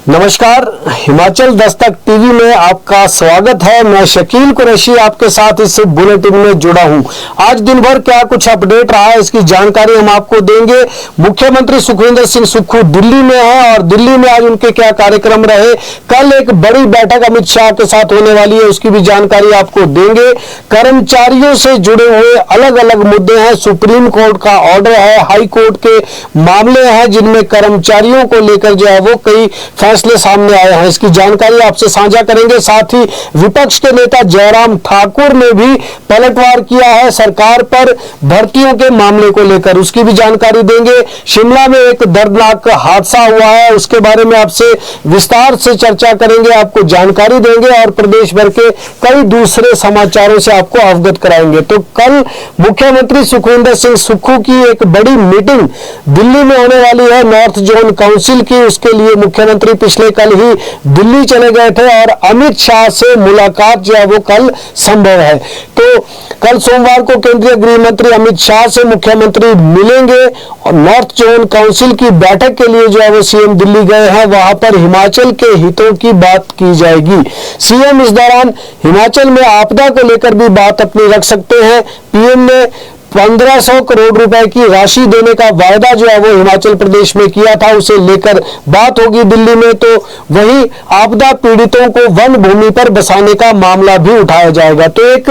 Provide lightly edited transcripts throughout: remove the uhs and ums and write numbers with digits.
नमस्कार, हिमाचल दस्तक टीवी में आपका स्वागत है। मैं शकील कुरैशी आपके साथ इस बुलेटिन में जुड़ा हूं। आज दिन भर क्या कुछ अपडेट रहा है इसकी जानकारी हम आपको देंगे। मुख्यमंत्री सुखविंदर सिंह सुक्खू दिल्ली में है और दिल्ली में आज उनके क्या कार्यक्रम रहे। कल एक बड़ी बैठक अमित शाह के साथ होने वाली है, उसकी भी जानकारी आपको देंगे। कर्मचारियों से जुड़े हुए अलग अलग मुद्दे हैं, सुप्रीम कोर्ट का ऑर्डर है, हाई कोर्ट के मामले हैं जिनमें कर्मचारियों को लेकर जो है वो कई फैसले सामने आए हैं, इसकी जानकारी आपसे साझा करेंगे। साथ ही विपक्ष के नेता जयराम ठाकुर ने भी पलटवार किया है सरकार पर भर्तियों के मामले को लेकर, उसकी भी जानकारी देंगे। शिमला में एक दर्दनाक हादसा हुआ है, उसके बारे में आपसे विस्तार से चर्चा करेंगे, आपको जानकारी देंगे और प्रदेश भर के कई दूसरे समाचारों से आपको अवगत कराएंगे। तो कल मुख्यमंत्री सुखविंदर सिंह सुक्खू की एक बड़ी मीटिंग दिल्ली में होने वाली है नॉर्थ जोन काउंसिल की। उसके लिए मुख्यमंत्री पिछले कल ही दिल्ली चले गए थे और अमित शाह से मुलाकात जो है वो कल संभव है। तो कल सोमवार को केंद्रीय गृह मंत्री अमित शाह से मुख्यमंत्री मिलेंगे और नॉर्थ जोन काउंसिल की बैठक के लिए जो है वो सीएम दिल्ली गए हैं, वहां पर हिमाचल के हितों की बात की जाएगी। सीएम इस दौरान हिमाचल में आपदा को लेकर भी बात अपनी रख सकते हैं। पीएम ने 1500 करोड़ रुपए की राशि देने का वायदा जो है वो हिमाचल प्रदेश में किया था, उसे लेकर बात होगी दिल्ली में। तो वहीं आपदा पीड़ितों को वन भूमि पर बसाने का मामला भी उठाया जाएगा। तो एक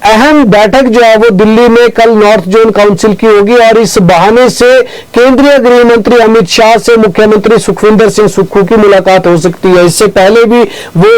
अहम बैठक जो है वो दिल्ली में कल नॉर्थ जोन काउंसिल की होगी और इस बहाने से केंद्रीय गृह मंत्री अमित शाह से मुख्यमंत्री सुखविंदर सिंह सुक्खू की मुलाकात हो सकती है। इससे पहले भी वो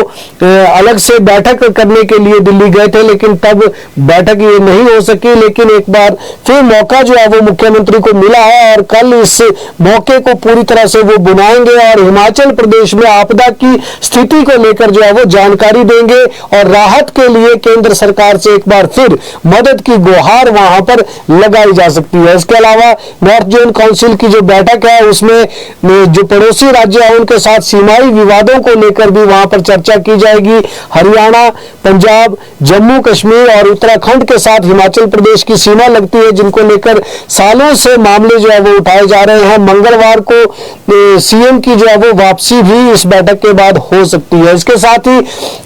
अलग से बैठक करने के लिए दिल्ली गए थे, लेकिन तब बैठक ये नहीं हो सकी। लेकिन एक बार फिर मौका जो है वो मुख्यमंत्री को मिला है और कल इस मौके को पूरी तरह से वो बुनाएंगे और हिमाचल प्रदेश में आपदा की स्थिति को लेकर जो है वो जानकारी देंगे और राहत के लिए केंद्र सरकार से एक बार फिर मदद की गुहार वहां पर लगाई जा सकती है। इसके अलावा नॉर्थ जोन काउंसिल की जो बैठक है उसमें जो पड़ोसी राज्य है उनके साथ सीमाई विवादों को लेकर भी वहां पर चर्चा की जाएगी। हरियाणा, पंजाब, जम्मू कश्मीर और उत्तराखंड के साथ हिमाचल प्रदेश की सीमा लगती है, जिनको लेकर सालों से मामले जो है वो उठाए जा रहे हैं। मंगलवार को सीएम की जो है वो वापसी भी इस बैठक के बाद हो सकती है। इसके साथ ही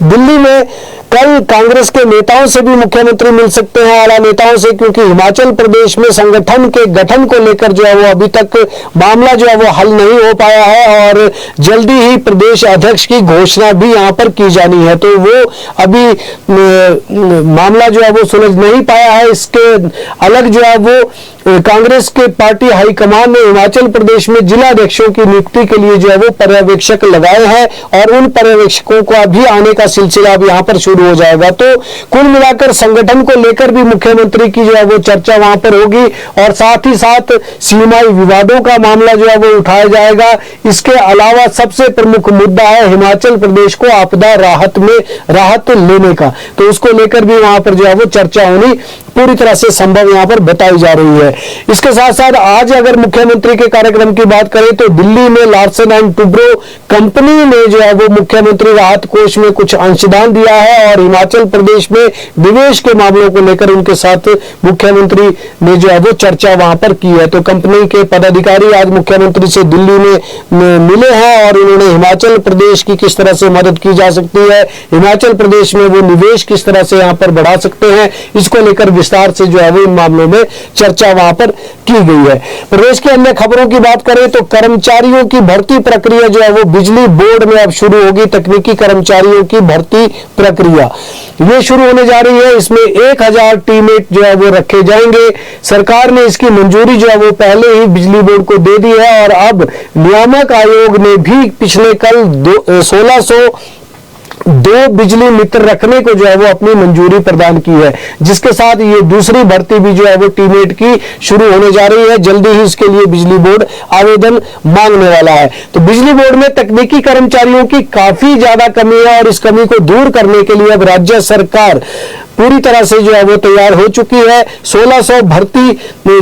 दिल्ली में कल कांग्रेस के नेताओं से भी मुख्यमंत्री मिल सकते हैं, आला नेताओं से, क्योंकि हिमाचल प्रदेश में संगठन के गठन को लेकर जो है वो अभी तक मामला जो है वो हल नहीं हो पाया है और जल्दी ही प्रदेश अध्यक्ष की घोषणा भी यहां पर की जानी है। तो वो अभी मामला जो है वो सुलझ नहीं पाया है। इसके अलग जो है वो कांग्रेस के पार्टी हाईकमान ने हिमाचल प्रदेश में जिला अध्यक्षों की नियुक्ति के लिए जो है वो पर्यवेक्षक लगाए हैं और उन पर्यवेक्षकों को अभी आने का सिलसिला अब यहां पर शुरू हो जाएगा। तो कुल मिलाकर संगठन को लेकर भी मुख्यमंत्री की जो है वो चर्चा वहां पर होगी और साथ ही साथ सीमाई विवादों का मामला जो है वो उठाया जाएगा। इसके अलावा सबसे प्रमुख मुद्दा है हिमाचल प्रदेश को आपदा राहत लेने का, तो उसको लेकर भी वहां पर जो है वो चर्चा होनी पूरी तरह से संभव यहां पर बताई जा रही है। इसके साथ साथ आज अगर मुख्यमंत्री के कार्यक्रम की बात करें तो दिल्ली में लार्सन एंड टुब्रो कंपनी ने जो है वो मुख्यमंत्री राहत कोष में कुछ अंशदान दिया है और हिमाचल प्रदेश में निवेश के मामलों को लेकर उनके साथ मुख्यमंत्री ने जो है वो चर्चा वहां पर की है। तो कंपनी के पदाधिकारी आज मुख्यमंत्री से दिल्ली में मिले हैं और उन्होंने हिमाचल प्रदेश की किस तरह से मदद की जा सकती है, हिमाचल प्रदेश में वो निवेश किस तरह से यहाँ पर बढ़ा सकते हैं, इसको लेकर विस्तार से जो है वो इन मामलों में चर्चा वहां पर की गई है। प्रदेश की अन्य खबरों की बात करें तो कर्मचारियों की भर्ती प्रक्रिया जो है वो बिजली बोर्ड में अब शुरू होगी। तकनीकी कर्मचारियों की भर्ती प्रक्रिया ये शुरू होने जा रही है। इसमें 1000 टीममेट जो है वो रखे जाएंगे। सरकार ने इसकी मंजूरी जो है वो पहले ही बिजली बोर्ड को दे दी है और अब नियामक आयोग ने भी पिछले कल 1602 बिजली मित्र रखने को जो है वो अपनी मंजूरी प्रदान की है, जिसके साथ ये दूसरी भर्ती भी जो है वो टीममेट की शुरू होने जा रही है। जल्दी ही इसके लिए बिजली बोर्ड आवेदन मांगने वाला है। तो बिजली बोर्ड में तकनीकी कर्मचारियों की काफी ज्यादा कमी है और इस कमी को दूर करने के लिए अब राज्य सरकार पूरी तरह से जो है वो तैयार हो चुकी है। 1600 भर्ती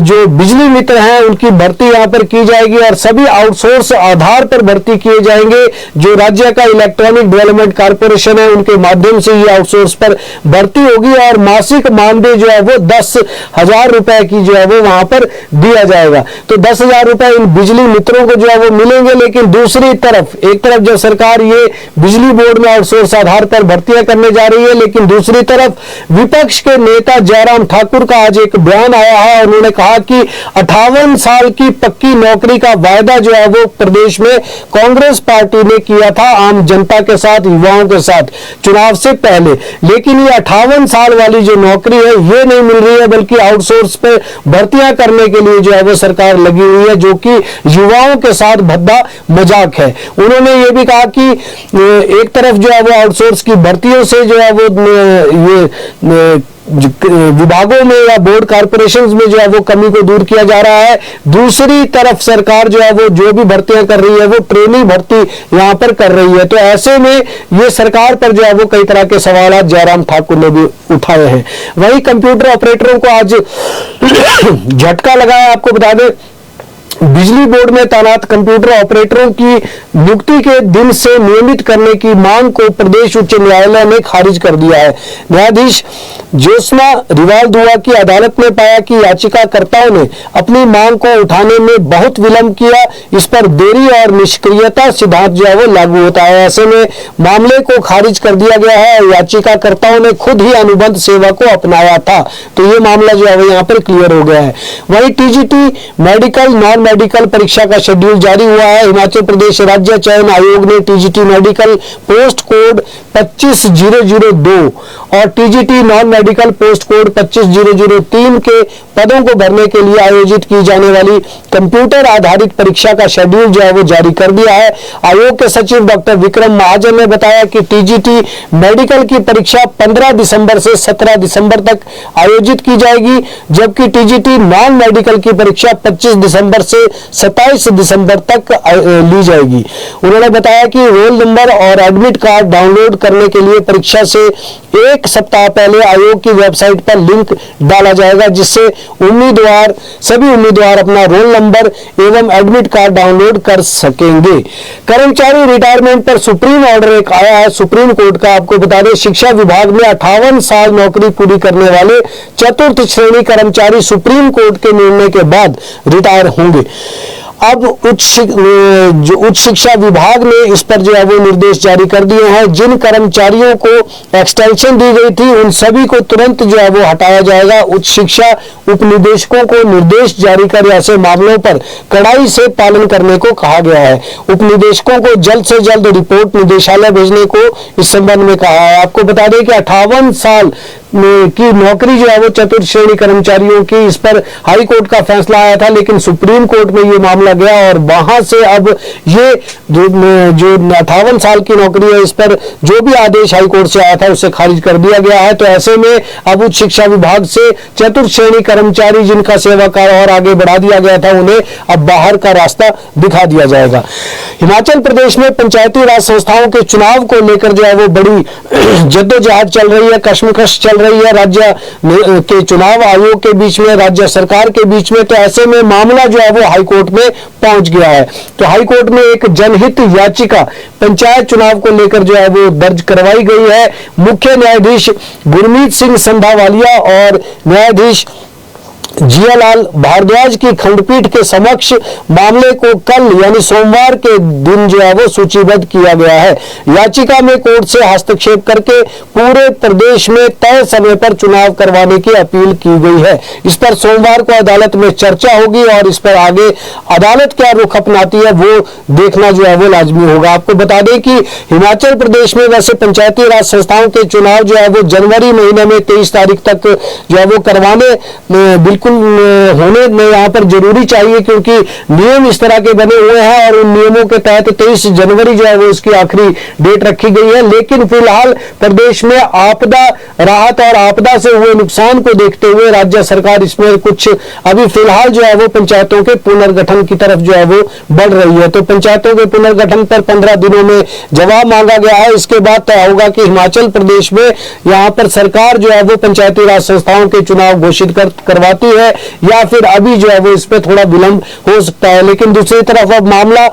जो बिजली मित्र हैं उनकी भर्ती यहां पर की जाएगी और सभी आउटसोर्स आधार पर भर्ती किए जाएंगे। जो राज्य का इलेक्ट्रॉनिक डेवलपमेंट कॉर्पोरेशन है उनके माध्यम से ये आउटसोर्स पर भर्ती होगी और मासिक मानदेय जो है वो 10,000 रुपए की जो है वो वहां पर दिया जाएगा। तो 10,000 रुपए इन बिजली मित्रों को जो है वो मिलेंगे। लेकिन दूसरी तरफ, एक तरफ जब सरकार ये बिजली बोर्ड में आउटसोर्स आधार पर भर्तियां करने जा रही है, लेकिन दूसरी तरफ विपक्ष के नेता जयराम ठाकुर का आज एक बयान आया है। उन्होंने कहा कि 58 साल की पक्की नौकरी का वायदा जो है वो प्रदेश में कांग्रेस पार्टी ने किया था आम जनता के साथ, युवाओं के साथ चुनाव से पहले। लेकिन ये 58 साल वाली जो नौकरी है ये नहीं मिल रही है, बल्कि आउटसोर्स पे भर्तियां करने के लिए जो है वो सरकार लगी हुई है, जो कि युवाओं के साथ भद्दा मजाक है। उन्होंने ये भी कहा कि एक तरफ जो है वो आउटसोर्स की भर्तियों से जो है वो ये विभागों में या बोर्ड कॉर्पोरेशंस में जो है वो कमी को दूर किया जा रहा है, दूसरी तरफ सरकार जो है वो जो भी भर्तियां कर रही है वो ट्रेनी भर्ती यहां पर कर रही है। तो ऐसे में ये सरकार पर जो है वो कई तरह के सवाल जयराम ठाकुर ने भी उठाए हैं। वहीं कंप्यूटर ऑपरेटरों को आज झटका लगाया। आपको बता दें, बिजली बोर्ड में तैनात कंप्यूटर ऑपरेटरों की नियुक्ति के दिन से नियमित करने की मांग को प्रदेश उच्च न्यायालय ने खारिज कर दिया है। न्यायाधीश ज्योत्सना रिवाल दुआ की अदालत ने पाया कि याचिकाकर्ताओं ने अपनी मांग को उठाने में बहुत विलंब किया। इस पर देरी और निष्क्रियता सिद्धांत जो है वो लागू होता है। ऐसे में मामले को खारिज कर दिया गया है। याचिकाकर्ताओं ने खुद ही अनुबंध सेवा को अपनाया था, तो ये मामला जो है वो यहाँ पर क्लियर हो गया है। वहीं टीजीटी मेडिकल, नॉन मेडिकल परीक्षा का शेड्यूल जारी हुआ है। हिमाचल प्रदेश राज्य चयन आयोग ने टीजीटी मेडिकल पोस्ट कोड 25002 और TGT non medical post code 25003 के पदों को भरने के लिए आयोजित की जाने वाली कंप्यूटर आधारित परीक्षा का शेड्यूल जो है वो जारी कर दिया है। आयोग के सचिव डॉक्टर विक्रम महाजन ने बताया कि टीजीटी मेडिकल की परीक्षा 15 दिसंबर से 17 दिसंबर तक आयोजित की जाएगी, जबकि टीजीटी नॉन मेडिकल की परीक्षा 25 दिसंबर से 27 दिसंबर तक ली जाएगी। उन्होंने बताया कि रोल नंबर और एडमिट कार्ड डाउनलोड करने के लिए परीक्षा से एक सप्ताह पहले आयोग की वेबसाइट पर लिंक डाला जाएगा, जिससे सभी उम्मीदवार अपना रोल नंबर एवं एडमिट कार्ड डाउनलोड कर सकेंगे। कर्मचारी रिटायरमेंट पर सुप्रीम ऑर्डर एक आया है सुप्रीम कोर्ट का। आपको बता दें, शिक्षा विभाग में 58 साल नौकरी पूरी करने वाले चतुर्थ श्रेणी कर्मचारी सुप्रीम कोर्ट के निर्णय के बाद रिटायर होंगे। अब उच्च शिक्षा विभाग ने इस पर जो है वो निर्देश जारी कर दिए हैं। जिन कर्मचारियों को एक्सटेंशन दी गई थी उन सभी को तुरंत जो है वो हटाया जाएगा। उच्च शिक्षा उपनिदेशकों को निर्देश जारी कर ऐसे मामलों पर कड़ाई से पालन करने को कहा गया है। उपनिदेशकों को जल्द से जल्द रिपोर्ट निदेशालय भेजने को इस संबंध में कहा है। आपको बता दें कि 58 साल की नौकरी जो है वो चतुर्थ श्रेणी कर्मचारियों की, इस पर हाई कोर्ट का फैसला आया था, लेकिन सुप्रीम कोर्ट में ये मामला गया और वहां से अब ये जो 58 साल की नौकरी है इस पर जो भी आदेश हाई कोर्ट से आया था उसे खारिज कर दिया गया है। तो ऐसे में अब उच्च शिक्षा विभाग से चतुर्थ श्रेणी कर्मचारी जिनका सेवा काल और आगे बढ़ा दिया गया था उन्हें अब बाहर का रास्ता दिखा दिया जाएगा। हिमाचल प्रदेश में पंचायती राज संस्थाओं के चुनाव को लेकर जो है वो बड़ी जद्दोजहद चल रही है, कश्मकश चल रही है राज्य के चुनाव आयोग के बीच में, राज्य सरकार के बीच में। तो ऐसे में मामला जो है वो हाई कोर्ट में पहुंच गया है। तो हाई कोर्ट में एक जनहित याचिका पंचायत चुनाव को लेकर जो है वो दर्ज करवाई गई है। मुख्य न्यायाधीश गुरमीत सिंह संधावालिया और न्यायाधीश जियालाल भारद्वाज की खंडपीठ के समक्ष मामले को कल यानी सोमवार के दिन जो है वो सूचीबद्ध किया गया है। याचिका में कोर्ट से हस्तक्षेप करके पूरे प्रदेश में तय समय पर चुनाव करवाने की अपील की गई है। इस पर सोमवार को अदालत में चर्चा होगी और इस पर आगे अदालत क्या रुख अपनाती है वो देखना जो है वो लाजमी होगा। आपको बता दें कि हिमाचल प्रदेश में वैसे पंचायती राज संस्थाओं के चुनाव जो है वो जनवरी महीने में 23 तारीख तक जो है वो करवाने बिल्कुल होने यहाँ पर जरूरी चाहिए, क्योंकि नियम इस तरह के बने हुए हैं और उन नियमों के तहत 23 जनवरी जो है वो उसकी आखिरी डेट रखी गई है। लेकिन फिलहाल प्रदेश में आपदा राहत और आपदा से हुए नुकसान को देखते हुए राज्य सरकार इसमें कुछ अभी फिलहाल जो है वो पंचायतों के पुनर्गठन की तरफ जो है वो बढ़ रही है। तो पंचायतों के पुनर्गठन पर 15 दिनों में जवाब मांगा गया है। इसके बाद तय होगा कि हिमाचल प्रदेश में यहाँ पर सरकार जो है वो पंचायती राज संस्थाओं के चुनाव घोषित करवाती है या फिर अभी जो है वो इस पर थोड़ा विलंब हो सकता है। लेकिन दूसरी तरफ अब मामला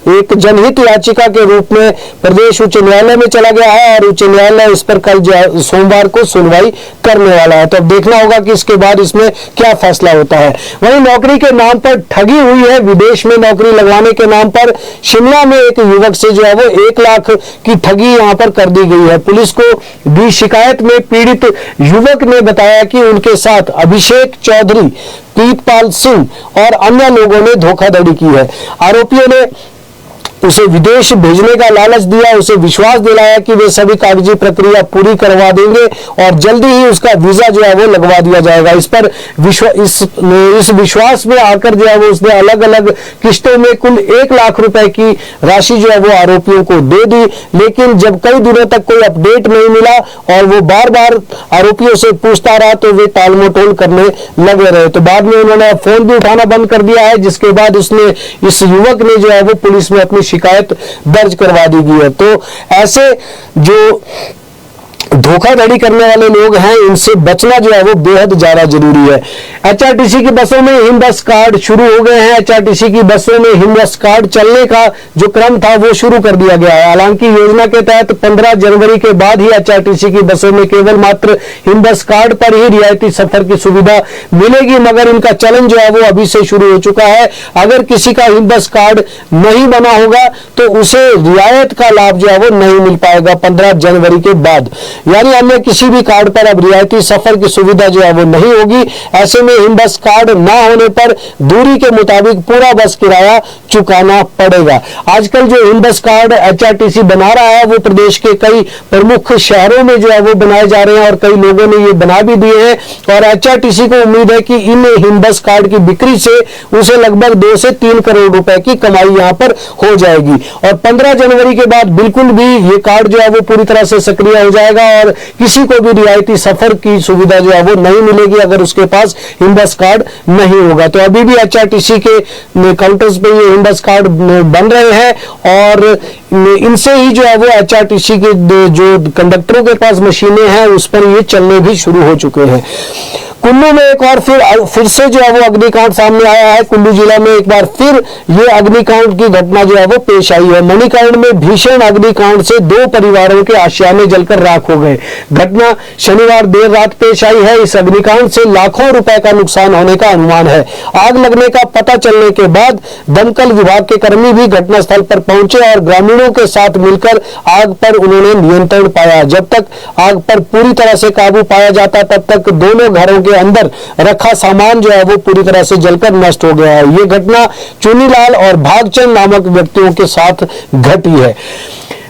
एक जनहित याचिका के रूप में प्रदेश उच्च न्यायालय में चला गया है और उच्च न्यायालय इस पर कल सोमवार को सुनवाई करने वाला है। तो अब देखना होगा कि इसके बाद इसमें क्या फैसला होता है। वहीं नौकरी के नाम पर ठगी हुई है। विदेश में नौकरी लगवाने के नाम पर शिमला में एक युवक से जो है वो 1 लाख की ठगी यहां पर कर दी गई है। पुलिस को दी शिकायत में पीड़ित युवक ने बताया कि उनके साथ अभिषेक चौधरी, प्रीतपाल सिंह और अन्य लोगों ने धोखाधड़ी की है। आरोपियों ने उसे विदेश भेजने का लालच दिया, उसे विश्वास दिलाया कि वे सभी कागजी प्रक्रिया पूरी करवा देंगे और जल्दी ही उसका वीजा जो है वो लगवा दिया जाएगा। इस पर इस विश्वास में आकर जो है वो उसने अलग अलग किस्तों में कुल 1 लाख रुपए की राशि जो है वो आरोपियों को दे दी। लेकिन जब कई दिनों तक कोई अपडेट नहीं मिला और वो बार बार आरोपियों से पूछता रहा तो वे टालमटोल करने लगे रहे। तो बाद में उन्होंने फोन भी उठाना बंद कर दिया है, जिसके बाद उसने इस युवक ने जो है वो पुलिस में अपनी शिकायत दर्ज करवा दी गई है। तो ऐसे जो धोखाधड़ी करने वाले लोग हैं इनसे बचना जो है वो बेहद ज्यादा जरूरी है। एचआरटीसी की बसों में हिम बस कार्ड शुरू हो गए हैं। एचआरटीसी की बसों में हिम बस कार्ड चलने का जो क्रम था वो शुरू कर दिया गया है। हालांकि योजना के तहत 15 जनवरी के बाद ही एचआरटीसी की बसों में केवल मात्र हिम बस कार्ड पर ही रियायती सफर की सुविधा मिलेगी, मगर इनका चलन जो है वो अभी से शुरू हो चुका है। अगर किसी का हिम बस कार्ड नहीं बना होगा तो उसे रियायत का लाभ जो है वो नहीं मिल पाएगा 15 जनवरी के बाद। यानी अन्य किसी भी कार्ड पर अब रियायती सफर की सुविधा जो है वो नहीं होगी। ऐसे में हिम बस कार्ड ना होने पर दूरी के मुताबिक पूरा बस किराया चुकाना पड़ेगा। आजकल जो हिम बस कार्ड एचआरटीसी बना रहा है वो प्रदेश के कई प्रमुख शहरों में जो है वो बनाए जा रहे हैं और कई लोगों ने ये बना भी दिए हैं और एचआरटीसी को उम्मीद है कि इन हिम बस कार्ड की बिक्री से उसे लगभग 2 से 3 करोड़ रुपए की कमाई यहाँ पर हो जाएगी। और 15 जनवरी के बाद बिल्कुल भी ये कार्ड जो है वो पूरी तरह से सक्रिय हो जाएगा और किसी को भी रियायती सफर की सुविधा जो है वो नहीं मिलेगी अगर उसके पास हिम बस कार्ड नहीं होगा। तो अभी भी एचआरटीसी के काउंटर्स पे ये हिम बस कार्ड बन रहे हैं और इनसे ही जो है वो एचआरटीसी के जो कंडक्टरों के पास मशीनें हैं उस पर ये चलने भी शुरू हो चुके हैं। कुल्लू में एक और फिर से जो है वो अग्निकांड सामने आया है। कुल्लू जिला में एक बार फिर ये अग्निकांड की घटना जो है वो पेश आई है। मणिकर्ण में भीषण अग्निकांड से 2 परिवारों के आशियाने जलकर राख हो गए। घटना शनिवार देर रात पेश आई है। इस अग्निकांड से लाखों रुपए का नुकसान होने का अनुमान है। आग लगने का पता चलने के बाद दमकल विभाग के कर्मी भी घटनास्थल पर पहुंचे और ग्रामीणों के साथ मिलकर आग पर उन्होंने नियंत्रण पाया। जब तक आग पर पूरी तरह से काबू पाया जाता तब तक दोनों घरों के अंदर रखा सामान जो है वो पूरी तरह से जलकर नष्ट हो गया है। ये घटना चुनीलाल और भागचंद नामक व्यक्तियों के साथ घटी है।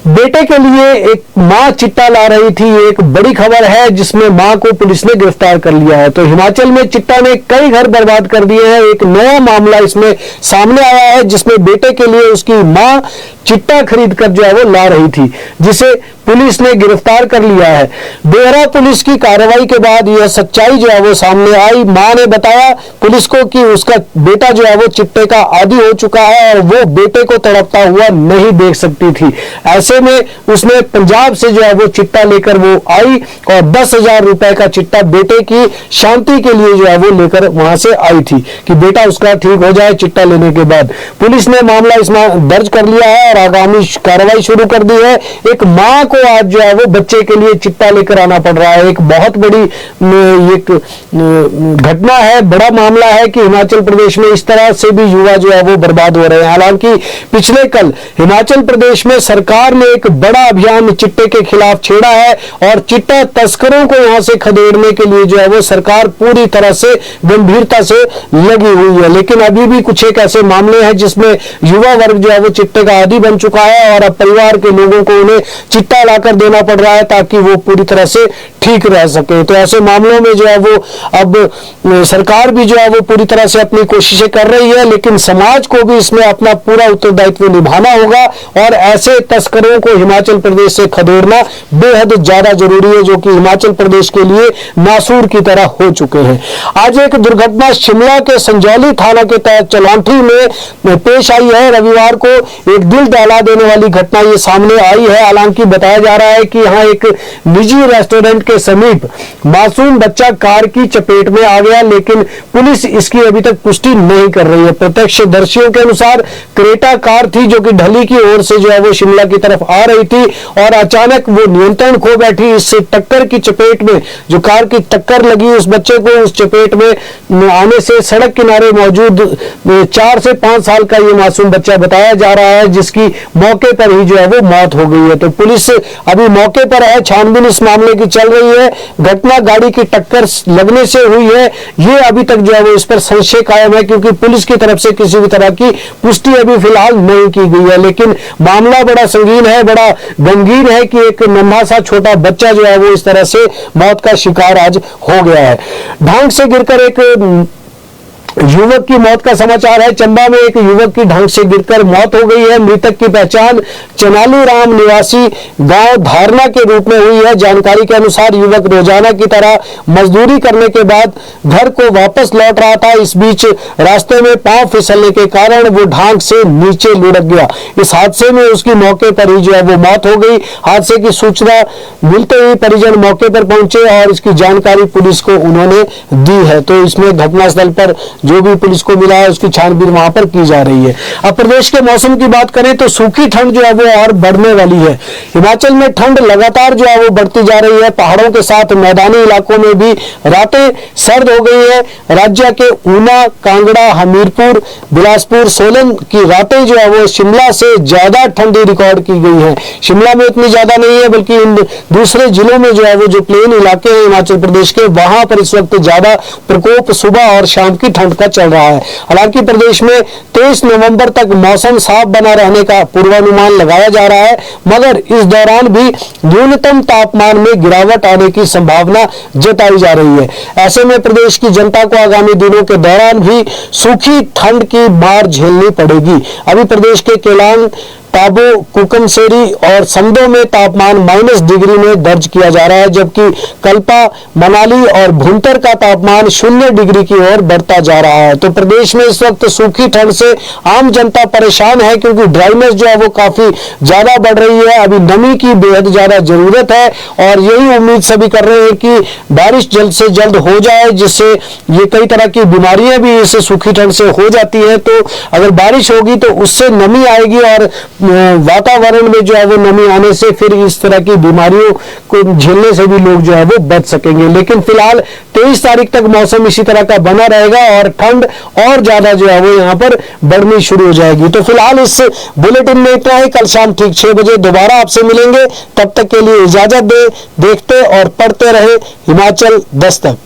बेटे के लिए एक मां चिट्टा ला रही थी, एक बड़ी खबर है जिसमें मां को पुलिस ने गिरफ्तार कर लिया है। तो हिमाचल में चिट्टा ने कई घर बर्बाद कर दिए हैं। एक नया मामला इसमें सामने आया है जिसमें बेटे के लिए उसकी मां चिट्टा खरीद कर जो है वो ला रही थी, जिसे पुलिस ने गिरफ्तार कर लिया है। देहरा पुलिस की कार्रवाई के बाद यह सच्चाई जो है वो सामने आई। मां ने बताया पुलिस को कि उसका बेटा जो है वो चिट्टे का आदी हो चुका है और वो बेटे को तड़पता हुआ नहीं देख सकती थी। ऐसे में उसने पंजाब से जो है वो चिट्टा लेकर वो आई और 10,000 रुपए का चिट्टा बेटे की शांति के लिए जो है वो लेकर वहां से आई थी कि बेटा उसका ठीक हो जाए। चिट्टा लेने के बाद पुलिस ने मामला इसमें दर्ज कर लिया है और आगामी कार्रवाई शुरू कर दी है। एक मां को आज जो है वो बच्चे के लिए चिट्टा लेकर आना पड़ रहा है। एक बहुत बड़ी एक घटना है, बड़ा मामला है कि हिमाचल प्रदेश में इस तरह से भी युवा जो है वो बर्बाद हो रहे हैं। हालांकि पिछले कल हिमाचल प्रदेश में सरकार ने एक बड़ा अभियान चिट्टे के खिलाफ छेड़ा है और चिट्टा तस्करों को यहां से खदेड़ने के लिए जो है वो सरकार पूरी तरह से गंभीरता से लगी हुई है। लेकिन अभी भी कुछ एक ऐसे मामले हैं जिसमें युवा वर्ग जो है वो चिट्टे का आदी बन चुका है और अब परिवार के लोगों को उन्हें चिट्टा लाकर देना पड़ रहा है ताकि वो पूरी तरह से ठीक रह सके। तो ऐसे मामलों में जो है वो अब सरकार भी जो है वो पूरी तरह से अपनी कोशिशें कर रही है, लेकिन समाज को भी इसमें अपना पूरा उत्तरदायित्व निभाना होगा और ऐसे तस्करों को हिमाचल प्रदेश से खदेड़ना बेहद ज्यादा जरूरी है, जो कि हिमाचल प्रदेश के लिए नासूर की तरह हो चुके हैं। आज एक दुर्घटना शिमला के संजौली थाना के तहत चलौंठी में पेश आई है। रविवार को एक दिल दहला देने वाली घटना ये सामने आई है। हालांकि बताया जा रहा है कि यहाँ एक निजी रेस्टोरेंट के समीप मासूम बच्चा कार की चपेट में आ गया, लेकिन पुलिस इसकी अभी तक पुष्टि नहीं कर रही है। प्रत्यक्षदर्शियों के अनुसार क्रेटा कार थी जो कि ढली की ओर से जो है वो शिमला की तरफ आ रही थी और अचानक वो नियंत्रण खो बैठी। इस टक्कर की चपेट में जो कार की टक्कर लगी उस बच्चे को, उस चपेट में आने से सड़क किनारे मौजूद 4 से 5 साल का ये मासूम बच्चा बताया जा रहा है, जिसकी मौके पर ही जो है वो मौत हो गई है। तो पुलिस अभी मौके पर है, छानबीन इस मामले की चल रही है। घटना गाड़ी की टक्कर लगने से हुई है, ये अभी तक जो है वो इस पर संशय कायम है, क्योंकि पुलिस की तरफ से किसी भी तरह की पुष्टि अभी फिलहाल नहीं की गई है। लेकिन मामला बड़ा संगीन है, बड़ा गंभीर है कि एक नन्हा सा छोटा बच्चा जो है वो इस तरह से मौत का शिकार आज हो गया है। ढांक से गिरकर एक युवक की मौत का समाचार है। चंबा में एक युवक की ढांक से गिरकर मौत हो गई है। मृतक की पहचान चनालू राम निवासी गांव धारणा के रूप में हुई है। जानकारी के अनुसार युवक रोजाना की तरह मजदूरी करने के बाद घर को वापस लौट रहा था। इस बीच रास्ते में पांव फिसलने के कारण वो ढांक से नीचे लुढ़क गया। इस हादसे में उसकी मौके पर ही जो है वो मौत हो गई। हादसे की सूचना मिलते ही परिजन मौके पर पहुंचे और इसकी जानकारी पुलिस को उन्होंने दी है। तो इसमें घटनास्थल पर जो भी पुलिस को मिला है उसकी छानबीन वहां पर की जा रही है। अब प्रदेश के मौसम की बात करें तो सूखी ठंड जो है वो और बढ़ने वाली है। हिमाचल में ठंड लगातार जो है वो बढ़ती जा रही है। पहाड़ों के साथ मैदानी इलाकों में भी रातें सर्द हो गई है। राज्य के ऊना, कांगड़ा, हमीरपुर, बिलासपुर, सोलन की रातें जो है वो शिमला से ज्यादा ठंडी रिकॉर्ड की गई है। शिमला में इतनी ज्यादा नहीं है, बल्कि इन दूसरे जिलों में जो है वो जो प्लेन इलाके हैं हिमाचल प्रदेश के, वहां पर इस वक्त ज्यादा प्रकोप सुबह और शाम की ठंड का चल रहा है। हालांकि प्रदेश में 23 नवंबर तक मौसम साफ बना रहने का पूर्वानुमान लगाया जा रहा है, मगर इस दौरान भी न्यूनतम तापमान में गिरावट आने की संभावना जताई जा रही है। ऐसे में प्रदेश की जनता को आगामी दिनों के दौरान भी सूखी ठंड की मार झेलनी पड़ेगी। अभी प्रदेश के केलांग, ताबो, कुकमसेरी और समदो में तापमान -डिग्री में दर्ज किया जा रहा है, जबकि कल्पा, मनाली और भुंतर का तापमान 0 डिग्री की ओर बढ़ता जा रहा है। तो प्रदेश में इस वक्त सूखी ठंड से आम जनता परेशान है, क्योंकि ड्राइनेस जो है वो काफी ज्यादा बढ़ रही है। अभी नमी की बेहद ज्यादा जरूरत है और यही उम्मीद सभी कर रहे हैं कि बारिश जल्द से जल्द हो जाए, जिससे ये कई तरह की बीमारियां भी इस सूखी ठंड से हो जाती है। तो अगर बारिश होगी तो उससे नमी आएगी और वातावरण में जो है वो नमी आने से फिर इस तरह की बीमारियों को झेलने से भी लोग जो है वो बच सकेंगे। लेकिन फिलहाल 23 तारीख तक मौसम इसी तरह का बना रहेगा और ठंड और ज्यादा जो है वो यहाँ पर बढ़नी शुरू हो जाएगी। तो फिलहाल इस बुलेटिन में इतना ही। कल शाम ठीक 6 बजे दोबारा आपसे मिलेंगे। तब तक के लिए इजाजत दे। देखते और पढ़ते रहे हिमाचल दस्तक।